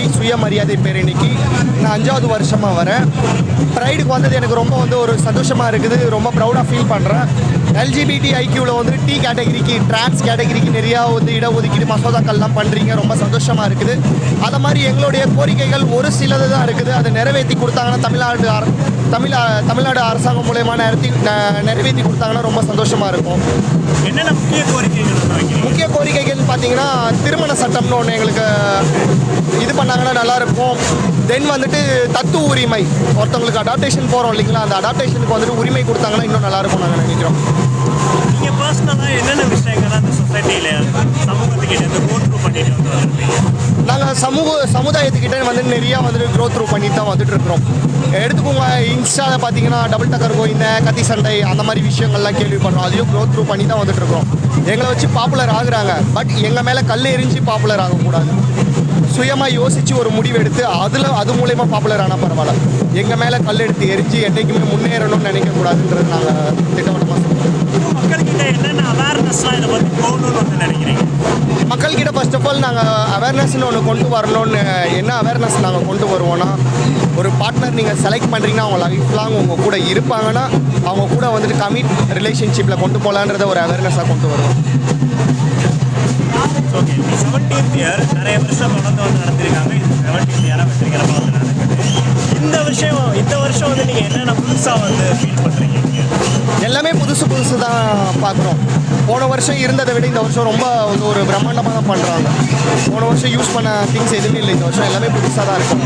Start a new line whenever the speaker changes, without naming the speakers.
சுயமரியாதை பேரணிக்கு நான் 5வது வருஷமாக வரேன். ப்ரைடுக்கு வந்தது எனக்கு ரொம்ப ஒரு சந்தோஷமாக இருக்குது. ரொம்ப ப்ரௌடாக ஃபீல் பண்ணுறேன். எல்ஜிபிடி ஐக்யூவில் டி கேட்டகிரிக்கு டிரான்ஸ் கேட்டகிரிக்கு நிறையா இடஒதுக்கீடு மசோதாக்கள்லாம் பண்ணுறீங்க. ரொம்ப சந்தோஷமாக இருக்குது. அதை மாதிரி எங்களுடைய கோரிக்கைகள் ஒரு சிலது தான் இருக்குது. அதை நிறைவேற்றி கொடுத்தாங்கன்னா தமிழ்நாடு அரசாங்கம் மூலயமா நிறைவேற்றி கொடுத்தாங்கன்னா ரொம்ப சந்தோஷமாக இருக்கும்.
என்னென்ன
முக்கிய கோரிக்கைகள் பார்த்தீங்கன்னா திருமண சட்டம்னு ஒன்று எங்களுக்கு இது பண்ணாங்கன்னா நல்லாயிருக்கும். தென் தத்து உரிமை, ஒருத்தவங்களுக்கு அடாப்டேஷன் போகிறோம் இல்லைங்களா, அந்த அடாப்டேஷனுக்கு உரிமை கொடுத்தாங்கன்னா இன்னும் நல்லாயிருக்கும் நாங்கள் நினைக்கிறோம்.
நீங்கள் பர்சனலாக என்னென்ன விஷயங்கள்லாம் அந்த சொசைட்டியில் சமூகத்துக்கிட்ட கோ த்ரூ பண்ணிட்டு வந்துருப்பீங்க?
நாங்கள் சமுதாயத்துக்கிட்ட நிறையா க்ரோ த்ரூ பண்ணிட்டு தான் வந்துட்டுருக்குறோம். எடுத்துக்கோங்க, இன்ஸ்டாவில் பார்த்தீங்கன்னா டபுள் டக்கர் கோயிந்த கத்தி சண்டை அந்த மாதிரி விஷயங்கள்லாம் கேள்விப்படுறோம். அதையும் க்ரோ த்ரூ பண்ணி தான் வந்துட்டுருக்குறோம். எங்களை வச்சு பாப்புலர் ஆகுறாங்க. பட் எங்கள் மேலே கல் எரிஞ்சு பாப்புலர் ஆகக்கூடாது. சுயமாக யோசித்து ஒரு முடிவு எடுத்து அது மூலயமா பாப்புலர் ஆனால் பரவாயில்ல. எங்கள் மேலே கல் எடுத்து எரிஞ்சு என்றைக்குமே முன்னேறணும்னு நினைக்கக்கூடாதுன்றது நாங்கள் திட்டவட்டமாக சொல்கிறோம்.
மக்கள்கிட்ட என்னென்ன அவேர்னஸ்லாம் இதை பற்றி போகணும்னு நினைக்கிறீங்க?
மக்கள்கிட்ட ஃபர்ஸ்ட் ஆஃப் ஆல் நாங்கள் அவேர்னஸ்ன்னு ஒன்று கொண்டு வரணும்னு என்ன அவேர்னஸ் நாங்கள் கொண்டு வருவோன்னா, ஒரு பார்ட்னர் நீங்கள் செலக்ட் பண்ணுறீங்கன்னா அவங்க லைஃப் லாங் உங்கள் கூட இருப்பாங்கன்னா அவங்க கூட கமிட் ரிலேஷன்ஷிப்பில் கொண்டு போகலான்றத ஒரு அவேர்னஸாக கொண்டு வருவோம்.
ஓகே, 17th இயர் நிறைய வருஷம் தொடர்ந்து நடத்திருக்காங்க. இது 17th இயராக வெற்றிகரமாக நடக்குது. இந்த வருஷம் நீங்கள் என்னென்ன புதுசாக ஃபீல் பண்ணுறீங்க?
எல்லாமே புதுசு தான் பார்க்குறோம். போன வருஷம் இருந்ததை விட இந்த வருஷம் ரொம்ப ஒரு பிரம்மாண்டமாக தான் பண்ணுறாங்க. போன வருஷம் யூஸ் பண்ண திங்ஸ் எதுவுமே இல்லை. இந்த வருஷம் எல்லாமே புதுசாக தான் இருக்கும்.